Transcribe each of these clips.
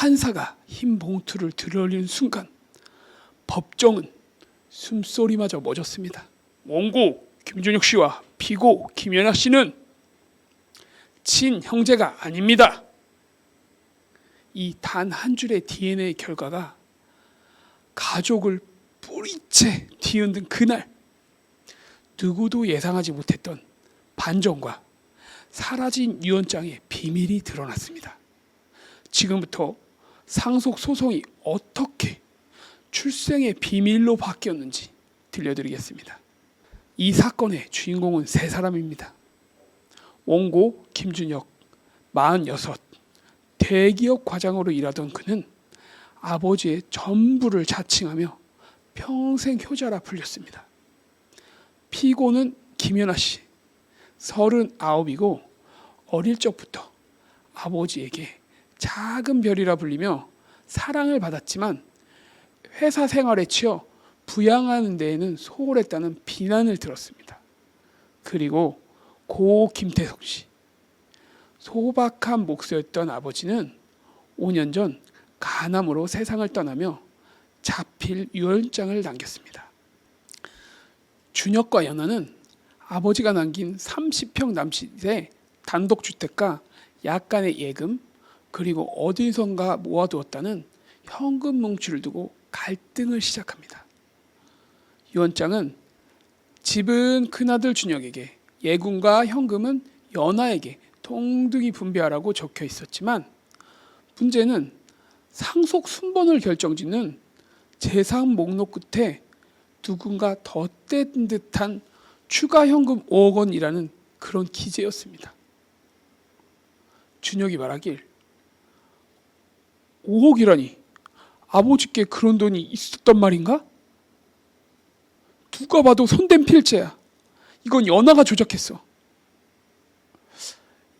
판사가 흰 봉투를 들어올리는 순간 법정은 숨소리마저 멎었습니다. 원고 김준혁 씨와 피고 김연아 씨는 친형제가 아닙니다. 이 단 한 줄의 DNA 결과가 가족을 뿌리째 뒤흔든 그날, 누구도 예상하지 못했던 반전과 사라진 유언장의 비밀이 드러났습니다. 지금부터 상속 소송이 어떻게 출생의 비밀로 바뀌었는지 들려드리겠습니다. 이 사건의 주인공은 세 사람입니다. 원고 김준혁 46, 대기업 과장으로 일하던 그는 아버지의 전부를 자칭하며 평생 효자라 불렸습니다. 피고는 김연아 씨 39이고 어릴 적부터 아버지에게 작은 별이라 불리며 사랑을 받았지만 회사 생활에 치여 부양하는 데에는 소홀했다는 비난을 들었습니다. 그리고 고 김태석 씨, 소박한 목소였던 아버지는 5년 전 간암으로 세상을 떠나며 자필 유언장을 남겼습니다. 준혁과 연아는 아버지가 남긴 30평 남짓의 단독주택과 약간의 예금, 그리고 어디선가 모아두었다는 현금 뭉치를 두고 갈등을 시작합니다. 유언장은 집은 큰아들 준혁에게, 예금과 현금은 연아에게 동등히 분배하라고 적혀 있었지만 문제는 상속 순번을 결정짓는 재산 목록 끝에 누군가 덧댄 듯한 추가 현금 5억 원이라는 그런 기재였습니다. 준혁이 말하길 5억이라니 아버지께 그런 돈이 있었단 말인가? 누가 봐도 손댄 필체야. 이건 연아가 조작했어.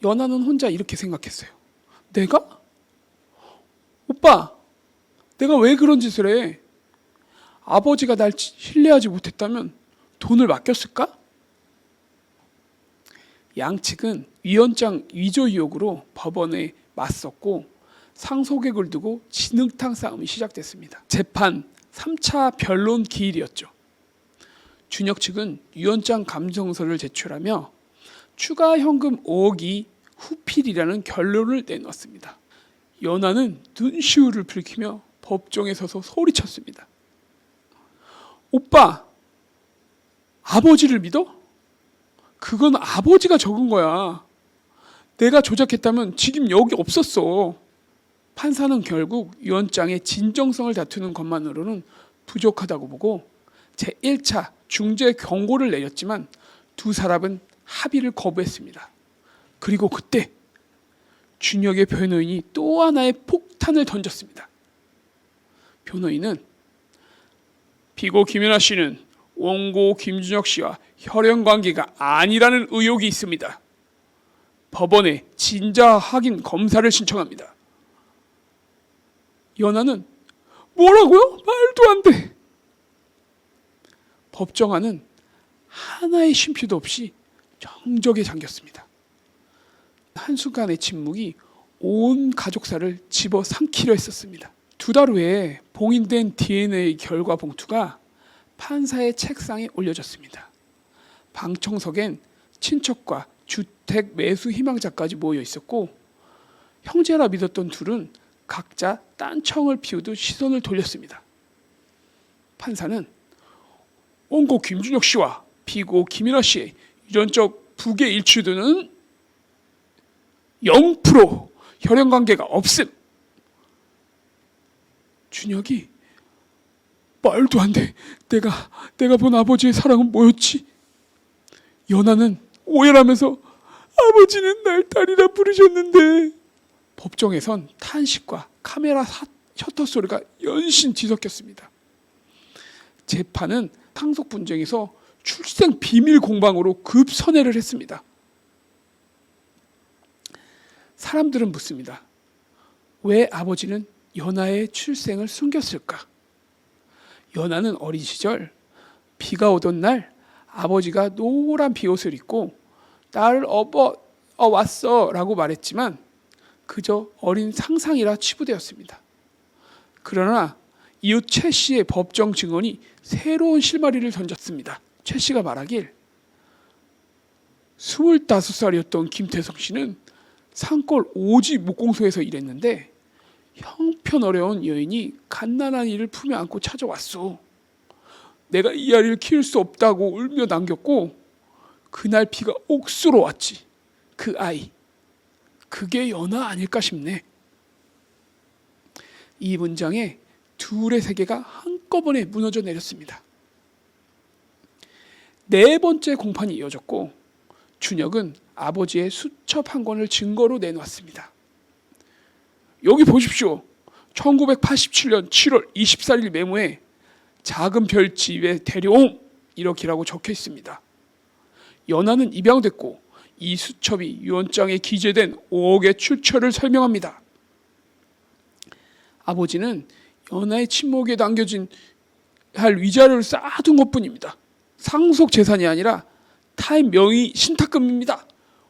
연아는 혼자 이렇게 생각했어요. 내가? 오빠, 내가 왜 그런 짓을 해? 아버지가 날 신뢰하지 못했다면 돈을 맡겼을까? 양측은 위헌장 위조 의혹으로 법원에 맞섰고 상속액을 두고 진흙탕 싸움이 시작됐습니다. 재판 3차 변론 기일이었죠. 준혁 측은 위헌장 감정서를 제출하며 추가 현금 5억이 후필이라는 결론을 내놓았습니다. 연아는 눈시울을 붉히며 법정에 서서 소리쳤습니다. 오빠, 아버지를 믿어? 그건 아버지가 적은 거야. 내가 조작했다면 지금 여기 없었어. 판사는 결국 유언장의 진정성을 다투는 것만으로는 부족하다고 보고 제1차 중재 경고를 내렸지만 두 사람은 합의를 거부했습니다. 그리고 그때 준혁의 변호인이 또 하나의 폭탄을 던졌습니다. 변호인은 피고 김연아 씨는 원고 김준혁 씨와 혈연 관계가 아니라는 의혹이 있습니다. 법원에 진자 확인 검사를 신청합니다. 연아는 뭐라고요? 말도 안 돼. 법정안은 하나의 쉼표도 없이 정적에 잠겼습니다. 한순간의 침묵이 온 가족사를 집어삼키려 했었습니다. 2달 후에 봉인된 DNA 결과 봉투가 판사의 책상에 올려졌습니다. 방청석엔 친척과 주택 매수 희망자까지 모여 있었고 형제라 믿었던 둘은 각자 딴청을 피우듯 시선을 돌렸습니다. 판사는 원고 김준혁 씨와 피고 김연아 씨의 유전적 부계 일치도는 0% 혈연 관계가 없음. 준혁이 말도 안 돼. 내가 본 아버지의 사랑은 뭐였지? 연아는 오열하면서 아버지는 날 딸이라 부르셨는데. 법정에선 탄식과 카메라 셔터 소리가 연신 뒤섞였습니다. 재판은 상속 분쟁에서 출생 비밀 공방으로 급선회를 했습니다. 사람들은 묻습니다. 왜 아버지는 연아의 출생을 숨겼을까? 연아는 어린 시절 비가 오던 날 아버지가 노란 비옷을 입고 나를 왔어 라고 말했지만 그저 어린 상상이라 치부되었습니다. 그러나 이후 최 씨의 법정 증언이 새로운 실마리를 던졌습니다. 최 씨가 말하길 25살이었던 김태성 씨는 산골 오지 목공소에서 일했는데 형편어려운 여인이 갓난한 이를 품에 안고 찾아왔소. 내가 이 아이를 키울 수 없다고 울며 남겼고 그날 비가 옥수로 왔지. 그 아이, 그게 연하 아닐까 싶네. 이 문장에 둘의 세계가 한꺼번에 무너져 내렸습니다. 네 번째 공판이 이어졌고 준혁은 아버지의 수첩 한 권을 증거로 내놓았습니다. 여기 보십시오. 1987년 7월 24일 메모에 작은 별 집에 데려옴 이렇게라고 적혀 있습니다. 연하는 입양됐고 이 수첩이 유언장에 기재된 5억의 출처를 설명합니다. 아버지는 연하의 침묵에 남겨진 할 위자료를 쌓아둔 것뿐입니다. 상속 재산이 아니라 타인 명의 신탁금입니다.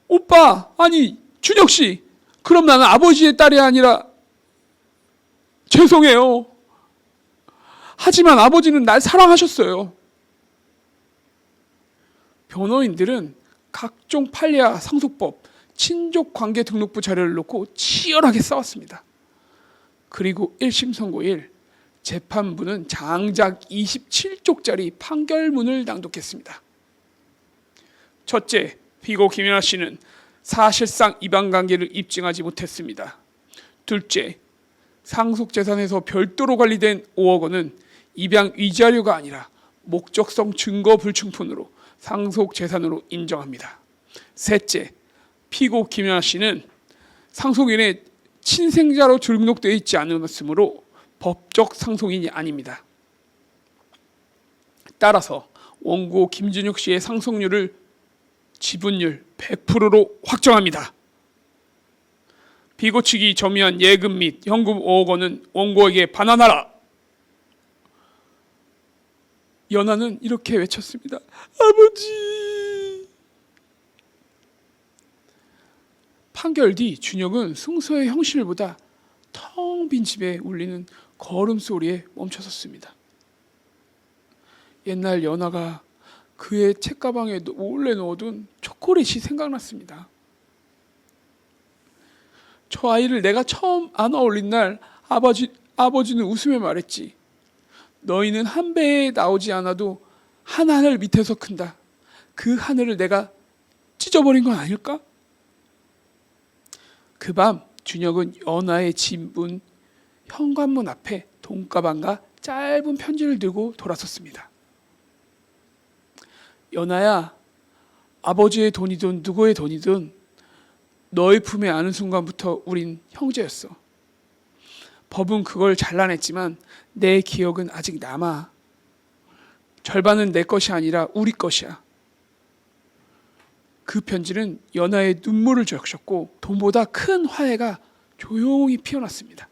오빠, 아니 준혁 씨, 그럼 나는 아버지의 딸이 아니라 죄송해요. 하지만 아버지는 날 사랑하셨어요. 변호인들은 각종 판례와 상속법, 친족관계 등록부 자료를 놓고 치열하게 싸웠습니다. 그리고 1심 선고일 재판부는 장작 27쪽짜리 판결문을 낭독했습니다. 첫째, 피고 김연아 씨는 사실상 입양관계를 입증하지 못했습니다. 둘째, 상속재산에서 별도로 관리된 5억 원은 입양 위자료가 아니라 목적성 증거 불충분으로 상속재산으로 인정합니다. 셋째, 피고 김연아 씨는 상속인의 친생자로 등록되어 있지 않았으므로 법적 상속인이 아닙니다. 따라서 원고 김준혁 씨의 상속률을 지분율 100%로 확정합니다. 피고 측이 점유한 예금 및 현금 5억 원은 원고에게 반환하라. 연하는 이렇게 외쳤습니다. 아버지. 판결 뒤 준혁은 승소의 형실보다 텅 빈 집에 울리는 걸음소리에 멈춰섰습니다. 옛날 연하가 그의 책가방에 몰래 넣어둔 초콜릿이 생각났습니다. 저 아이를 내가 처음 안아 올린 날 아버지는 웃으며 말했지. 너희는 한 배에 나오지 않아도 한 하늘 밑에서 큰다. 그 하늘을 내가 찢어버린 건 아닐까? 그 밤 준혁은 연하의 집 문 현관문 앞에 돈가방과 짧은 편지를 들고 돌아섰습니다. 연하야, 아버지의 돈이든 누구의 돈이든 너의 품에 안은 순간부터 우린 형제였어. 법은 그걸 잘라냈지만 내 기억은 아직 남아. 절반은 내 것이 아니라 우리 것이야. 그 편지는 연하의 눈물을 적셨고 돈보다 큰 화해가 조용히 피어났습니다.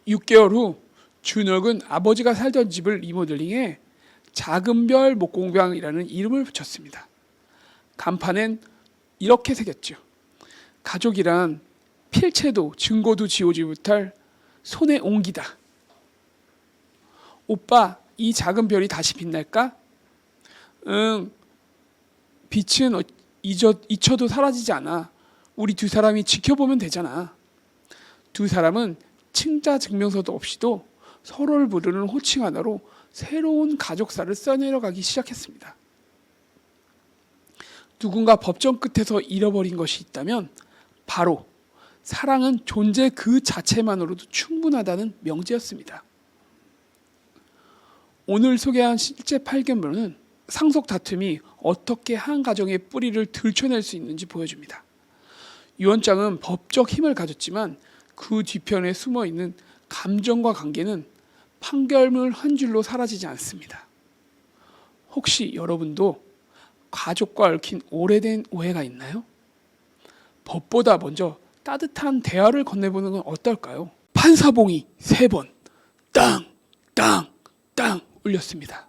6개월 후 준혁은 아버지가 살던 집을 리모델링해 작은 별 목공방이라는 이름을 붙였습니다. 간판엔 이렇게 새겼죠. 가족이란 필체도 증거도 지우지 못할 손의 옹기다. 오빠, 이 작은 별이 다시 빛날까? 응, 빛은 잊혀도 사라지지 않아. 우리 두 사람이 지켜보면 되잖아. 두 사람은 친자 증명서도 없이도 서로를 부르는 호칭 하나로 새로운 가족사를 써내려가기 시작했습니다. 누군가 법정 끝에서 잃어버린 것이 있다면 바로 사랑은 존재 그 자체만으로도 충분하다는 명제였습니다. 오늘 소개한 실제 판결문은 상속 다툼이 어떻게 한 가정의 뿌리를 들춰낼 수 있는지 보여줍니다. 유언장은 법적 힘을 가졌지만 그 뒤편에 숨어있는 감정과 관계는 판결문 한 줄로 사라지지 않습니다. 혹시 여러분도 가족과 얽힌 오래된 오해가 있나요? 법보다 먼저 따뜻한 대화를 건네보는 건 어떨까요? 판사봉이 3번 땅, 땅, 땅 울렸습니다.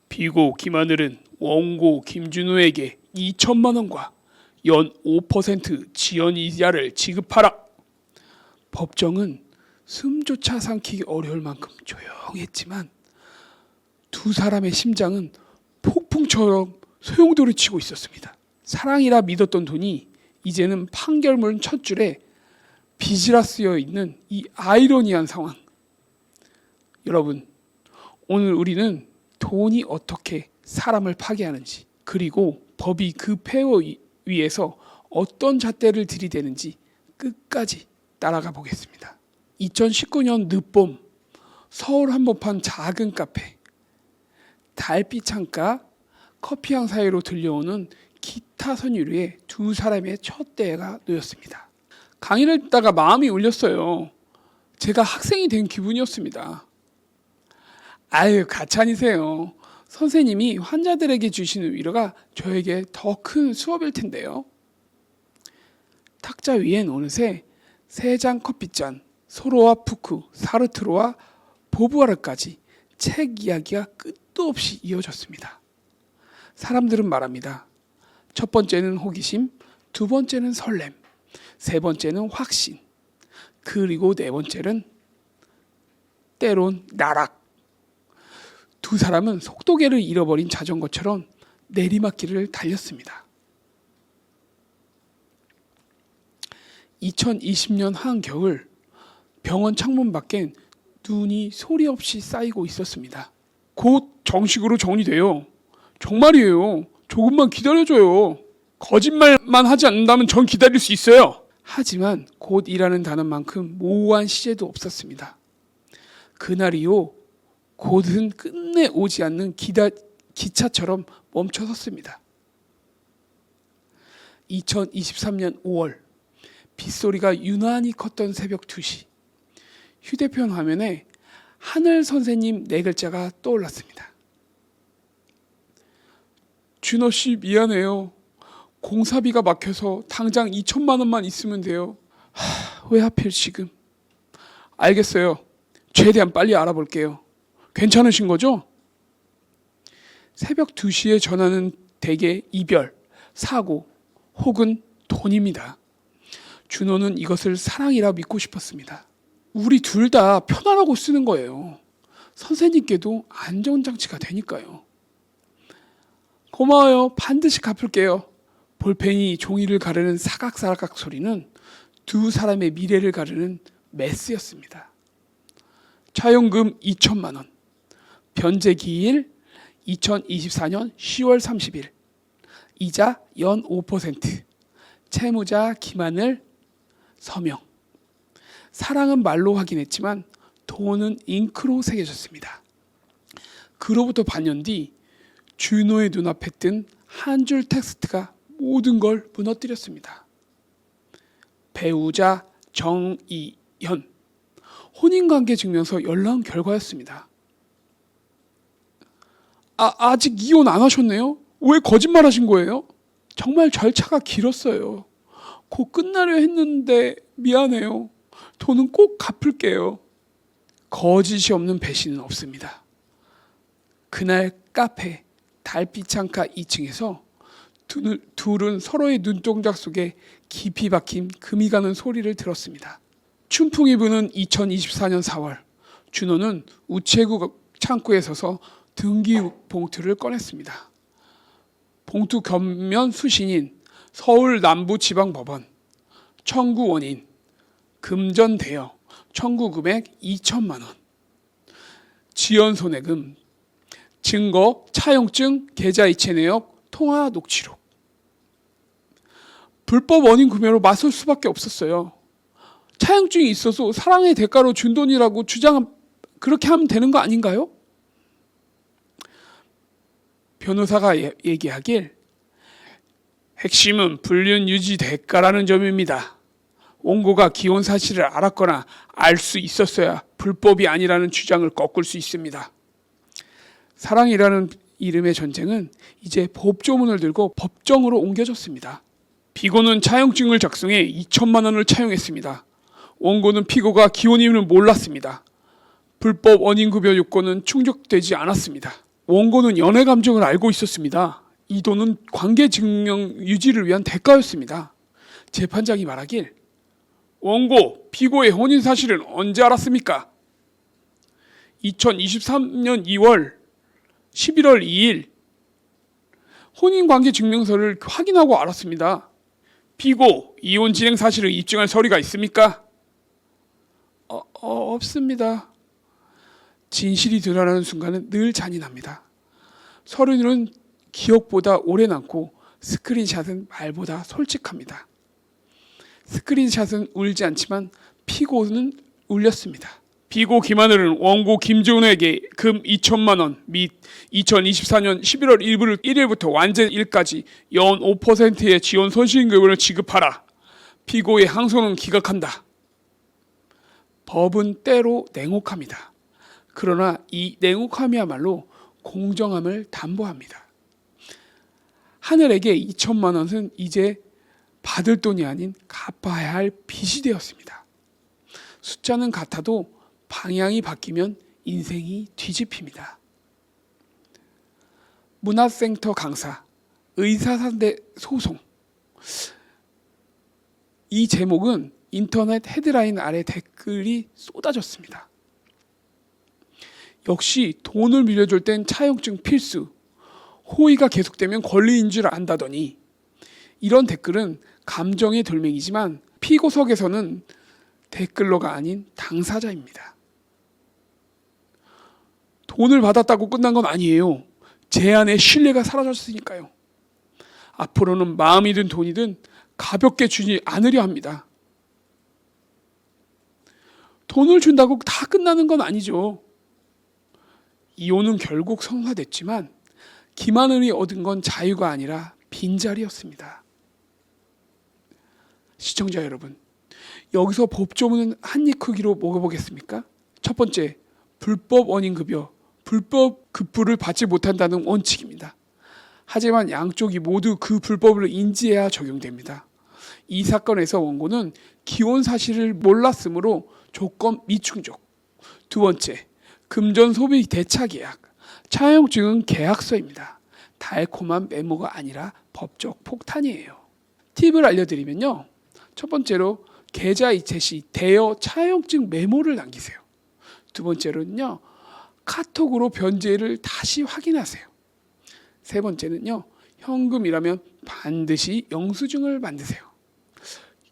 피고 김하늘은 원고 김준호에게 2천만 원과 연 5% 지연 이자를 지급하라. 법정은 숨조차 삼키기 어려울 만큼 조용했지만 두 사람의 심장은 폭풍처럼 소용돌이 치고 있었습니다. 사랑이라 믿었던 돈이 이제는 판결문 첫 줄에 빚이라 쓰여 있는 이 아이러니한 상황. 여러분, 오늘 우리는 돈이 어떻게 사람을 파괴하는지, 그리고 법이 그 폐허 위에서 어떤 잣대를 들이대는지 끝까지 따라가 보겠습니다. 2019년 늦봄, 서울 한복판 작은 카페, 달빛 창가, 커피향 사이로 들려오는 기타 선율에 두 사람의 첫 대회가 놓였습니다. 강의를 듣다가 마음이 울렸어요. 제가 학생이 된 기분이었습니다. 아유, 가찬이세요. 선생님이 환자들에게 주시는 위로가 저에게 더 큰 수업일 텐데요. 탁자 위엔 어느새 3장 커피잔, 소로와 푸크, 사르트르와 보부아르까지 책 이야기가 끝도 없이 이어졌습니다. 사람들은 말합니다. 첫 번째는 호기심, 두 번째는 설렘, 세 번째는 확신, 그리고 네 번째는 때론 나락. 두 사람은 속도계를 잃어버린 자전거처럼 내리막길을 달렸습니다. 2020년 한겨울, 병원 창문 밖엔 눈이 소리 없이 쌓이고 있었습니다. 곧 정식으로 정리돼요. 정말이에요. 조금만 기다려줘요. 거짓말만 하지 않는다면 전 기다릴 수 있어요. 하지만 곧이라는 단어만큼 모호한 시제도 없었습니다. 그날이요, 곧은 끝내 오지 않는 기차처럼 멈춰섰습니다. 2023년 5월, 빗소리가 유난히 컸던 새벽 2시, 휴대폰 화면에 하늘 선생님 4글자가 떠올랐습니다. 준호 씨, 미안해요. 공사비가 막혀서 당장 2천만 원만 있으면 돼요. 왜 하필 지금? 알겠어요. 최대한 빨리 알아볼게요. 괜찮으신 거죠? 새벽 2시에 전화는 대개 이별, 사고 혹은 돈입니다. 준호는 이것을 사랑이라 믿고 싶었습니다. 우리 둘 다 편하라고 쓰는 거예요. 선생님께도 안전장치가 되니까요. 고마워요. 반드시 갚을게요. 볼펜이 종이를 가르는 사각사각 소리는 두 사람의 미래를 가르는 메스였습니다. 차용금 2천만 원, 변제 기일 2024년 10월 30일, 이자 연 5%, 채무자 김하늘, 서명. 사랑은 말로 하긴 했지만 돈은 잉크로 새겨졌습니다. 그로부터 반년 뒤 준호의 눈앞에 뜬 한 줄 텍스트가 모든 걸 무너뜨렸습니다. 배우자 정이현, 혼인관계 증명서 연락 결과였습니다. 아직 이혼 안 하셨네요? 왜 거짓말 하신 거예요? 정말 절차가 길었어요. 곧 끝나려 했는데 미안해요. 돈은 꼭 갚을게요. 거짓이 없는 배신은 없습니다. 그날 카페 달빛 창가 2층에서 둘은 서로의 눈동자 속에 깊이 박힌 금이 가는 소리를 들었습니다. 춘풍이 부는 2024년 4월, 준호는 우체국 창구에 서서 등기 봉투를 꺼냈습니다. 봉투 겉면 수신인 서울 남부지방법원, 청구 원인, 금전 대여, 청구 금액 2천만 원, 지연 손해금, 증거, 차용증, 계좌이체 내역, 통화 녹취록. 불법 원인 구매로 맞설 수밖에 없었어요. 차용증이 있어서 사랑의 대가로 준 돈이라고 그렇게 하면 되는 거 아닌가요? 변호사가 얘기하길, 핵심은 불륜 유지 대가라는 점입니다. 원고가 기혼 사실을 알았거나 알 수 있었어야 불법이 아니라는 주장을 꺾을 수 있습니다. 사랑이라는 이름의 전쟁은 이제 법조문을 들고 법정으로 옮겨졌습니다. 피고는 차용증을 작성해 2천만 원을 차용했습니다. 원고는 피고가 기혼임을 몰랐습니다. 불법 원인급여 요건은 충족되지 않았습니다. 원고는 연애 감정을 알고 있었습니다. 이 돈은 관계 증명 유지를 위한 대가였습니다. 재판장이 말하길 원고, 피고의 혼인 사실은 언제 알았습니까? 2023년 2월 11월 2일 혼인관계 증명서를 확인하고 알았습니다. 피고, 이혼 진행 사실을 입증할 서류가 있습니까? 없습니다. 진실이 드러나는 순간은 늘 잔인합니다. 서류는 기억보다 오래 남고 스크린샷은 말보다 솔직합니다. 스크린샷은 울지 않지만 피고는 울렸습니다. 피고 김하늘은 원고 김재훈에게 금 2천만 원 및 2024년 11월 1일부터 완전일까지 연 5%의 지원 손실금을 지급하라. 피고의 항소는 기각한다. 법은 때로 냉혹합니다. 그러나 이 냉혹함이야말로 공정함을 담보합니다. 하늘에게 2천만 원은 이제 받을 돈이 아닌 갚아야 할 빚이 되었습니다. 숫자는 같아도 방향이 바뀌면 인생이 뒤집힙니다. 문화센터 강사, 의사상대 소송. 이 제목은 인터넷 헤드라인 아래 댓글이 쏟아졌습니다. 역시 돈을 빌려줄 땐 차용증 필수, 호의가 계속되면 권리인 줄 안다더니. 이런 댓글은 감정의 돌멩이지만 피고석에서는 댓글러가 아닌 당사자입니다. 돈을 받았다고 끝난 건 아니에요. 제 안에 신뢰가 사라졌으니까요. 앞으로는 마음이든 돈이든 가볍게 주지 않으려 합니다. 돈을 준다고 다 끝나는 건 아니죠. 이혼은 결국 성사됐지만 김하늘이 얻은 건 자유가 아니라 빈자리였습니다. 시청자 여러분, 여기서 법조문은 한입 크기로 먹어보겠습니까? 첫 번째, 불법 원인급여, 불법 급부를 받지 못한다는 원칙입니다. 하지만 양쪽이 모두 그 불법을 인지해야 적용됩니다. 이 사건에서 원고는 기혼 사실을 몰랐으므로 조건 미충족. 두 번째, 금전 소비 대차 계약, 차용증은 계약서입니다. 달콤한 메모가 아니라 법적 폭탄이에요. 팁을 알려드리면요. 첫 번째로 계좌 이체 시 대여 차용증 메모를 남기세요. 두 번째로는요, 카톡으로 변제를 다시 확인하세요. 세 번째는요, 현금이라면 반드시 영수증을 만드세요.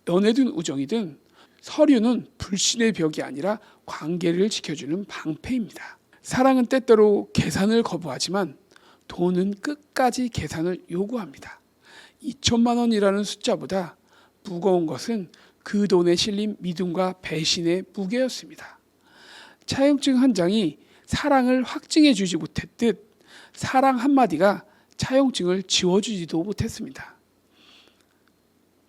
연애든 우정이든 서류는 불신의 벽이 아니라 관계를 지켜주는 방패입니다. 사랑은 때때로 계산을 거부하지만 돈은 끝까지 계산을 요구합니다. 2천만 원이라는 숫자보다 무거운 것은 그 돈에 실린 믿음과 배신의 무게였습니다. 차용증 한 장이 사랑을 확증해 주지 못했듯 사랑 한마디가 차용증을 지워주지도 못했습니다.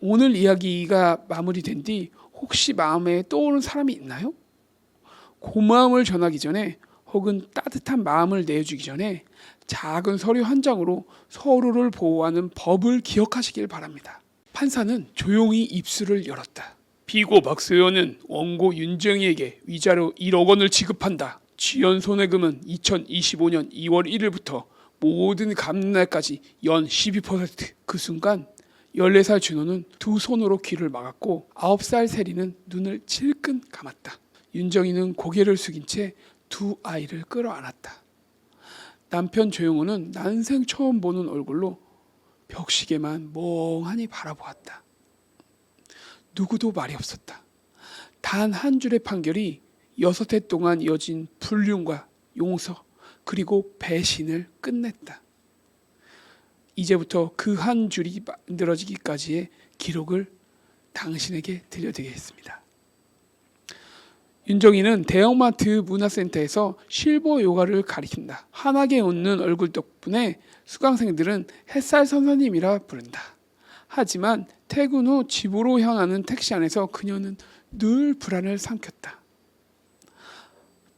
오늘 이야기가 마무리된 뒤 혹시 마음에 떠오르는 사람이 있나요? 고마움을 전하기 전에 혹은 따뜻한 마음을 내주기 전에 작은 서류 한 장으로 서로를 보호하는 법을 기억하시길 바랍니다. 판사는 조용히 입술을 열었다. 피고 박수현은 원고 윤정희에게 위자료 1억 원을 지급한다. 지연 손해금은 2025년 2월 1일부터 모든 갚는날까지 연 12%. 그 순간 14살 준호는 두 손으로 귀를 막았고 9살 세리는 눈을 질끈 감았다. 윤정희는 고개를 숙인 채 두 아이를 끌어안았다. 남편 조용호는 난생 처음 보는 얼굴로 벽시계만 멍하니 바라보았다. 누구도 말이 없었다. 단 한 줄의 판결이 6해 동안 이어진 불륜과 용서 그리고 배신을 끝냈다. 이제부터 그 한 줄이 만들어지기까지의 기록을 당신에게 들려드리겠습니다. 윤정희는 대형마트 문화센터에서 실버 요가를 가리킨다. 환하게 웃는 얼굴 덕분에 수강생들은 햇살 선생님이라 부른다. 하지만 퇴근 후 집으로 향하는 택시 안에서 그녀는 늘 불안을 삼켰다.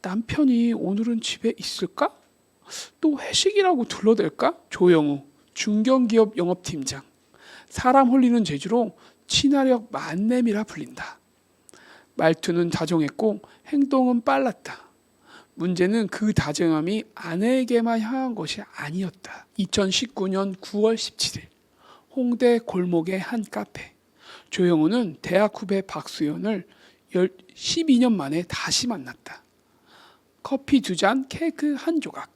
남편이 오늘은 집에 있을까? 또 회식이라고 둘러댈까? 조영우, 중견기업 영업팀장. 사람 홀리는 재주로 친화력 만렙이라 불린다. 말투는 다정했고 행동은 빨랐다. 문제는 그 다정함이 아내에게만 향한 것이 아니었다. 2019년 9월 17일 홍대 골목의 한 카페. 조영호는 대학 후배 박수연을 12년 만에 다시 만났다. 커피 2잔, 케이크 1조각,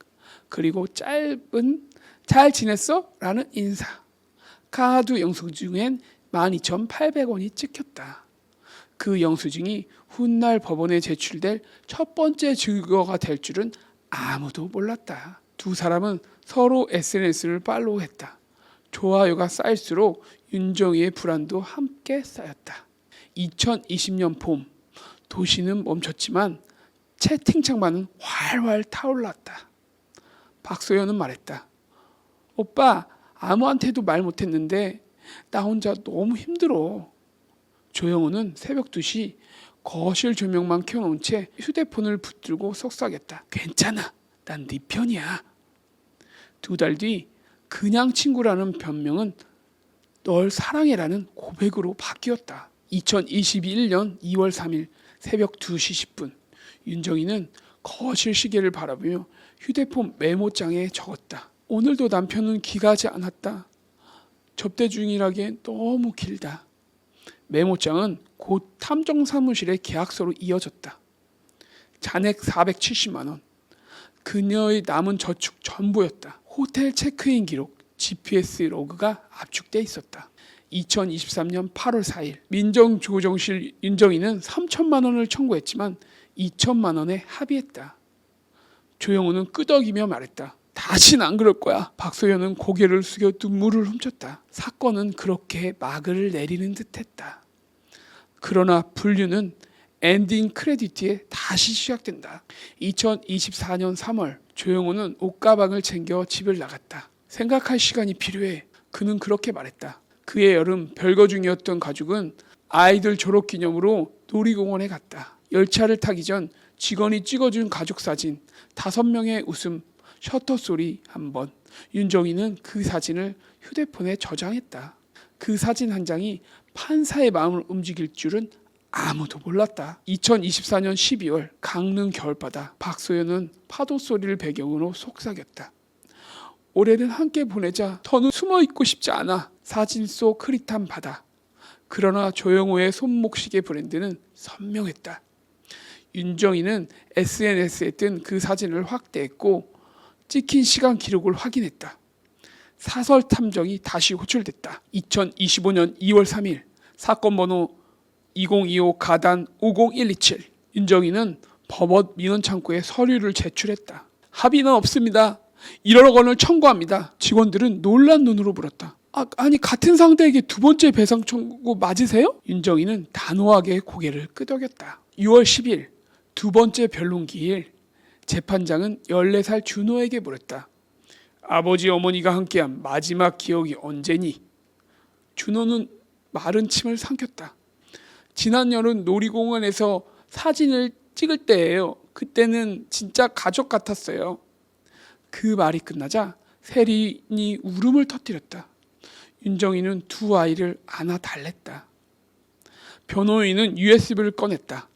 그리고 짧은 잘 지냈어? 라는 인사. 카드 영수증엔 12,800원이 찍혔다. 그 영수증이 훗날 법원에 제출될 첫 번째 증거가 될 줄은 아무도 몰랐다. 두 사람은 서로 SNS를 팔로우했다. 좋아요가 쌓일수록 윤정이의 불안도 함께 쌓였다. 2020년 봄, 도시는 멈췄지만 채팅창만은 활활 타올랐다. 박소연은 말했다. 오빠, 아무한테도 말 못했는데 나 혼자 너무 힘들어. 조영호는 새벽 2시 거실 조명만 켜놓은 채 휴대폰을 붙들고 속삭였다. 괜찮아, 난 네 편이야. 2달 뒤 그냥 친구라는 변명은 널 사랑해라는 고백으로 바뀌었다. 2021년 2월 3일 새벽 2시 10분 윤정이는 거실 시계를 바라보며 휴대폰 메모장에 적었다. 오늘도 남편은 귀가하지 않았다. 접대 중이라기엔 너무 길다. 메모장은 곧 탐정사무실의 계약서로 이어졌다. 잔액 470만 원. 그녀의 남은 저축 전부였다. 호텔 체크인 기록, GPS 로그가 압축돼 있었다. 2023년 8월 4일 민정조정실 윤정이는 3천만 원을 청구했지만 2천만 원에 합의했다. 조영호는 끄덕이며 말했다. 다신 안 그럴 거야. 박소연은 고개를 숙여 눈물을 훔쳤다. 사건은 그렇게 막을 내리는 듯했다. 그러나 분류는 엔딩 크레디트에 다시 시작된다. 2024년 3월 조영호는 옷가방을 챙겨 집을 나갔다. 생각할 시간이 필요해. 그는 그렇게 말했다. 그의 여름 별거 중이었던 가족은 아이들 졸업기념으로 놀이공원에 갔다. 열차를 타기 전 직원이 찍어준 가족 사진 5명의 웃음, 셔터 소리 한 번. 윤정이는 그 사진을 휴대폰에 저장했다. 그 사진 한 장이 판사의 마음을 움직일 줄은 아무도 몰랐다. 2024년 12월 강릉 겨울바다. 박소연은 파도 소리를 배경으로 속삭였다. 올해는 함께 보내자. 더는 숨어 있고 싶지 않아. 사진 속 흐릿한 바다. 그러나 조영호의 손목시계 브랜드는 선명했다. 윤정이는 SNS에 뜬 그 사진을 확대했고 찍힌 시간 기록을 확인했다. 사설 탐정이 다시 호출됐다. 2025년 2월 3일 사건 번호 2025 가단 50127. 윤정이는 법원 민원 창구에 서류를 제출했다. 합의는 없습니다. 1억 원을 청구합니다. 직원들은 놀란 눈으로 물었다. 아니 같은 상대에게 2번째 배상 청구 맞으세요? 윤정이는 단호하게 고개를 끄덕였다. 6월 10일 2번째 변론기일 재판장은 14살 준호에게 물었다. 아버지 어머니가 함께한 마지막 기억이 언제니? 준호는 마른 침을 삼켰다. 지난 여름 놀이공원에서 사진을 찍을 때예요. 그때는 진짜 가족 같았어요. 그 말이 끝나자 세린이 울음을 터뜨렸다. 윤정이는 2 아이를 안아 달랬다. 변호인은 USB를 꺼냈다.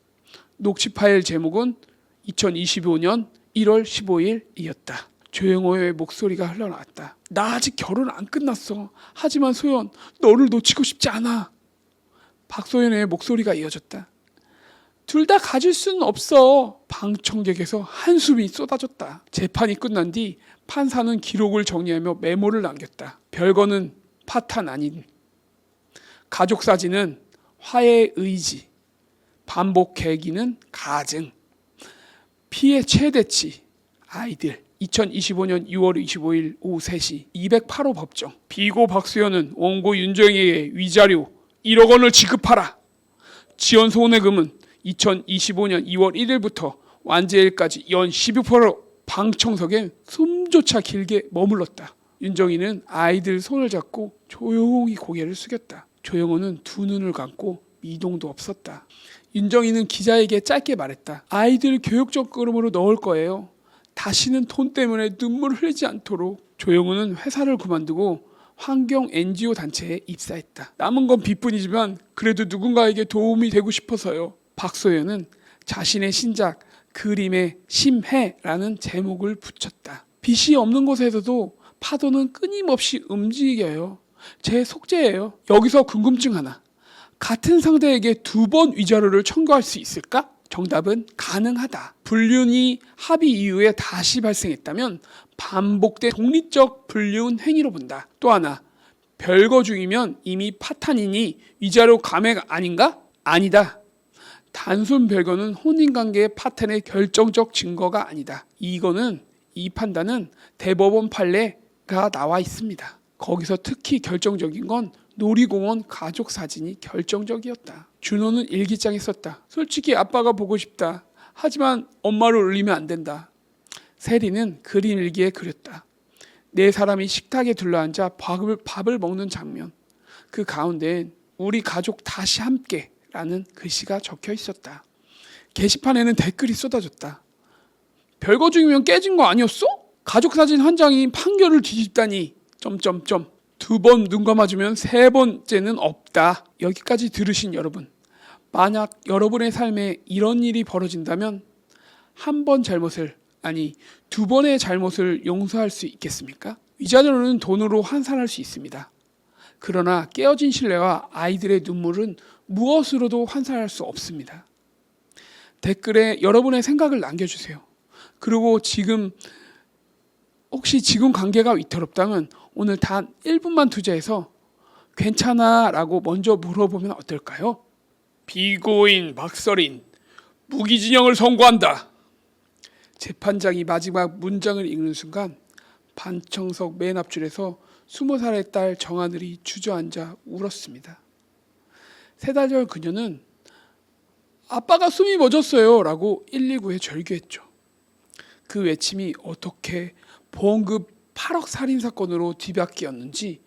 녹취 파일 제목은 2025년 1월 15일이었다. 조영호의 목소리가 흘러나왔다. 나 아직 결혼 안 끝났어. 하지만 소연, 너를 놓치고 싶지 않아. 박소연의 목소리가 이어졌다. 둘 다 가질 수는 없어. 방청객에서 한숨이 쏟아졌다. 재판이 끝난 뒤 판사는 기록을 정리하며 메모를 남겼다. 별거는 파탄 아닌. 가족 사진은 화해의 의지. 반복 계기는 가증. 피해 최대치 아이들. 2025년 6월 25일 오후 3시 208호 법정. 비고 박수연은 원고 윤정희에게 위자료 1억 원을 지급하라. 지원 손해금은 2025년 2월 1일부터 완제일까지 연 12%. 방청석엔 숨조차 길게 머물렀다. 윤정희는 아이들 손을 잡고 조용히 고개를 숙였다. 조영호는 2 눈을 감고 미동도 없었다. 윤정희는 기자에게 짧게 말했다. 아이들 교육적 걸음으로 넣을 거예요. 다시는 돈 때문에 눈물을 흘리지 않도록. 조영호는 회사를 그만두고 환경 NGO 단체에 입사했다. 남은 건 빚뿐이지만 그래도 누군가에게 도움이 되고 싶어서요. 박소연은 자신의 신작 그림에 심해라는 제목을 붙였다. 빛이 없는 곳에서도 파도는 끊임없이 움직여요. 제 속죄예요. 여기서 궁금증 하나. 같은 상대에게 2번 위자료를 청구할 수 있을까? 정답은 가능하다. 불륜이 합의 이후에 다시 발생했다면 반복된 독립적 불륜 행위로 본다. 또 하나, 별거 중이면 이미 파탄이니 위자료 감액 아닌가? 아니다. 단순 별거는 혼인관계의 파탄의 결정적 증거가 아니다. 이 판단은 대법원 판례가 나와 있습니다. 거기서 특히 결정적인 건 놀이공원 가족 사진이 결정적이었다. 준호는 일기장에 썼다. 솔직히 아빠가 보고 싶다. 하지만 엄마를 울리면 안 된다. 세리는 그림 일기에 그렸다. 4사람이 식탁에 둘러앉아 밥을 먹는 장면. 그 가운데엔 우리 가족 다시 함께 라는 글씨가 적혀 있었다. 게시판에는 댓글이 쏟아졌다. 별거 중이면 깨진 거 아니었어? 가족 사진 한 장이 판결을 뒤집다니. 2번 눈 감아주면 3번째는 없다. 여기까지 들으신 여러분, 만약 여러분의 삶에 이런 일이 벌어진다면 한 번 잘못을, 아니 2번의 잘못을 용서할 수 있겠습니까? 위자료는 돈으로 환산할 수 있습니다. 그러나 깨어진 신뢰와 아이들의 눈물은 무엇으로도 환산할 수 없습니다. 댓글에 여러분의 생각을 남겨주세요. 그리고 혹시 지금 관계가 위태롭다면 오늘 단 1분만 투자해서 괜찮아 라고 먼저 물어보면 어떨까요? 피고인 박서린 무기징역을 선고한다. 재판장이 마지막 문장을 읽는 순간 반청석 맨 앞줄에서 20살의 딸 정하늘이 주저앉아 울었습니다. 3달 전 그녀는 아빠가 숨이 멎었어요 라고 119에 절규했죠. 그 외침이 어떻게 보험금 8억 살인사건으로 뒤바뀌었는지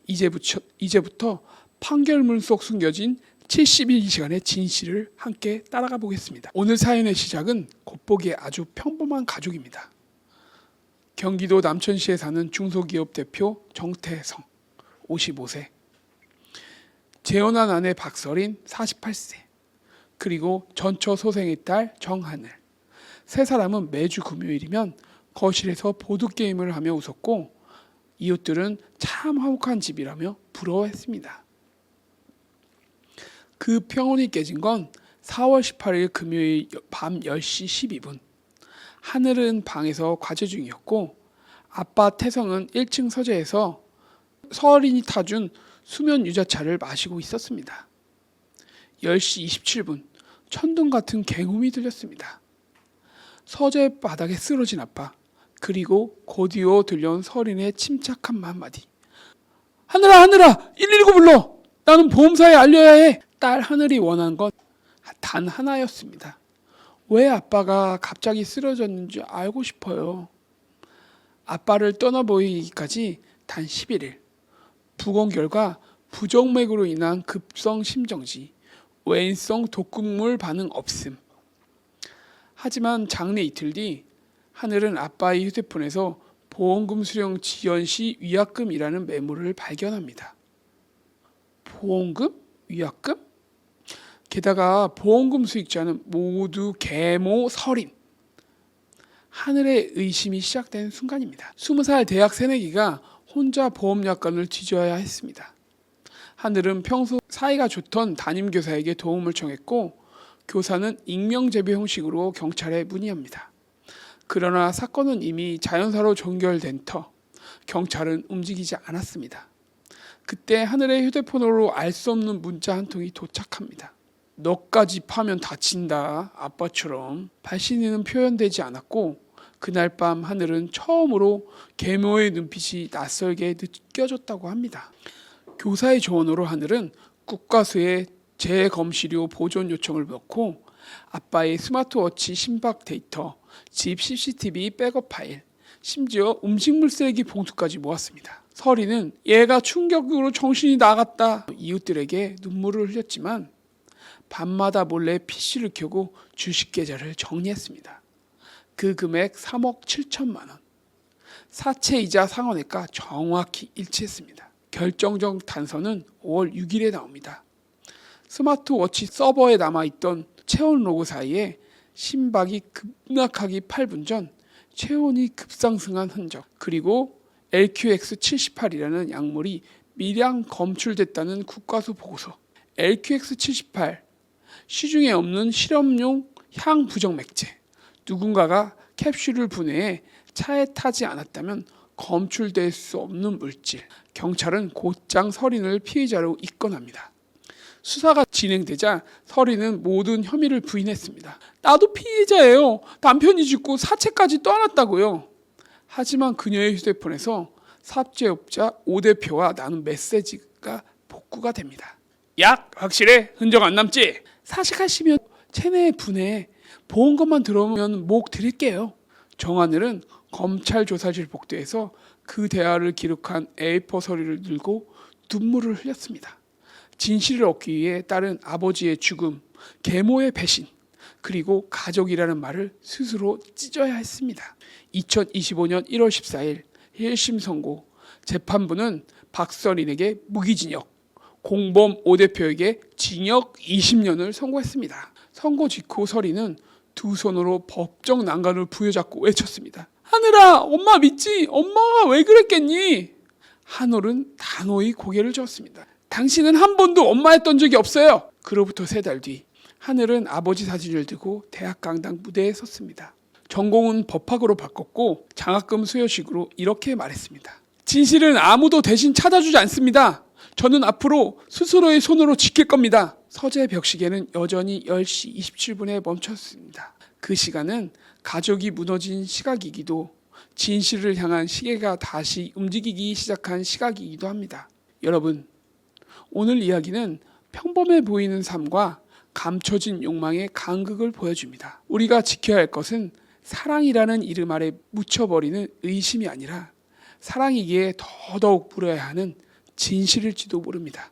이제부터 판결문 속 숨겨진 72시간의 진실을 함께 따라가 보겠습니다. 오늘 사연의 시작은 겉보기에 아주 평범한 가족입니다. 경기도 남천시에 사는 중소기업 대표 정태성 55세, 재혼한 아내 박서린 48세, 그리고 전처 소생의 딸 정하늘. 3사람은 매주 금요일이면 거실에서 보드게임을 하며 웃었고 이웃들은 참 화목한 집이라며 부러워했습니다. 그 평온이 깨진 건 4월 18일 금요일 밤 10시 12분. 하늘은 방에서 과제 중이었고 아빠 태성은 1층 서재에서 서린이 타준 수면 유자차를 마시고 있었습니다. 10시 27분 천둥 같은 갱음이 들렸습니다. 서재 바닥에 쓰러진 아빠, 그리고 곧이어 들려온 서린의 침착한 한마디. 하늘아 119 불러. 나는 보험사에 알려야 해. 딸 하늘이 원한 건 단 하나였습니다. 왜 아빠가 갑자기 쓰러졌는지 알고 싶어요. 아빠를 떠나보이기까지 단 11일. 부검 결과 부정맥으로 인한 급성 심정지, 외인성 독극물 반응 없음. 하지만 장례 이틀 뒤 하늘은 아빠의 휴대폰에서 보험금 수령 지연 시 위약금이라는 메모를 발견합니다. 보험금? 위약금? 게다가 보험금 수익자는 모두 계모 서린. 하늘의 의심이 시작된 순간입니다. 20살 대학 새내기가 혼자 보험약관을 뒤져야 했습니다. 하늘은 평소 사이가 좋던 담임교사에게 도움을 청했고 교사는 익명재배 형식으로 경찰에 문의합니다. 그러나 사건은 이미 자연사로 종결된 터 경찰은 움직이지 않았습니다. 그때 하늘의 휴대폰으로 알 수 없는 문자 한 통이 도착합니다. 너까지 파면 다친다. 아빠처럼. 발신인은 표현되지 않았고 그날 밤 하늘은 처음으로 계모의 눈빛이 낯설게 느껴졌다고 합니다. 교사의 조언으로 하늘은 국가수에 재검시료 보존 요청을 넣고 아빠의 스마트워치 심박 데이터, 집 CCTV 백업 파일, 심지어 음식물 쓰레기 봉투까지 모았습니다. 서리는 얘가 충격으로 정신이 나갔다. 이웃들에게 눈물을 흘렸지만 밤마다 몰래 PC를 켜고 주식 계좌를 정리했습니다. 그 금액 3억 7천만 원. 사채이자 상환액과 정확히 일치했습니다. 결정적 단서는 5월 6일에 나옵니다. 스마트워치 서버에 남아있던 체온 로그 사이에 심박이 급락하기 8분 전 체온이 급상승한 흔적, 그리고 LQX78이라는 약물이 미량 검출됐다는 국가수 보고서. LQX78, 시중에 없는 실험용 향부정맥제. 누군가가 캡슐을 분해해 차에 타지 않았다면 검출될 수 없는 물질. 경찰은 곧장 서린을 피해자로 입건합니다. 수사가 진행되자 서린은 모든 혐의를 부인했습니다. 나도 피해자예요. 남편이 죽고 사체까지 떠안았다고요. 하지만 그녀의 휴대폰에서 삽제업자 오 대표와 나눈 메시지가 복구가 됩니다. 약 확실해? 흔적 안 남지? 사식하시면 체내 분해 보험금만 들어오면 목 드릴게요. 정하늘은 검찰 조사실 복도에서 그 대화를 기록한 A4 서류를 들고 눈물을 흘렸습니다. 진실을 얻기 위해 딸은 아버지의 죽음, 계모의 배신, 그리고 가족이라는 말을 스스로 찢어야 했습니다. 2025년 1월 14일 1심 선고. 재판부는 박서린에게 무기징역, 공범 오 대표에게 징역 20년을 선고했습니다. 선고 직후 서린은 두 손으로 법정 난간을 부여잡고 외쳤습니다. 하늘아, 엄마 믿지? 엄마가 왜 그랬겠니? 한올은 단호히 고개를 저었습니다. 당신은 한 번도 엄마였던 적이 없어요. 그로부터 3달 뒤 하늘은 아버지 사진을 들고 대학 강당 무대에 섰습니다. 전공은 법학으로 바꿨고 장학금 수여식으로 이렇게 말했습니다. 진실은 아무도 대신 찾아주지 않습니다. 저는 앞으로 스스로의 손으로 지킬 겁니다. 서재 벽시계는 여전히 10시 27분에 멈췄습니다. 그 시간은 가족이 무너진 시각이기도, 진실을 향한 시계가 다시 움직이기 시작한 시각이기도 합니다. 여러분, 오늘 이야기는 평범해 보이는 삶과 감춰진 욕망의 간극을 보여줍니다. 우리가 지켜야 할 것은 사랑이라는 이름 아래 묻혀버리는 의심이 아니라 사랑이기에 더더욱 물어야 하는 진실일지도 모릅니다.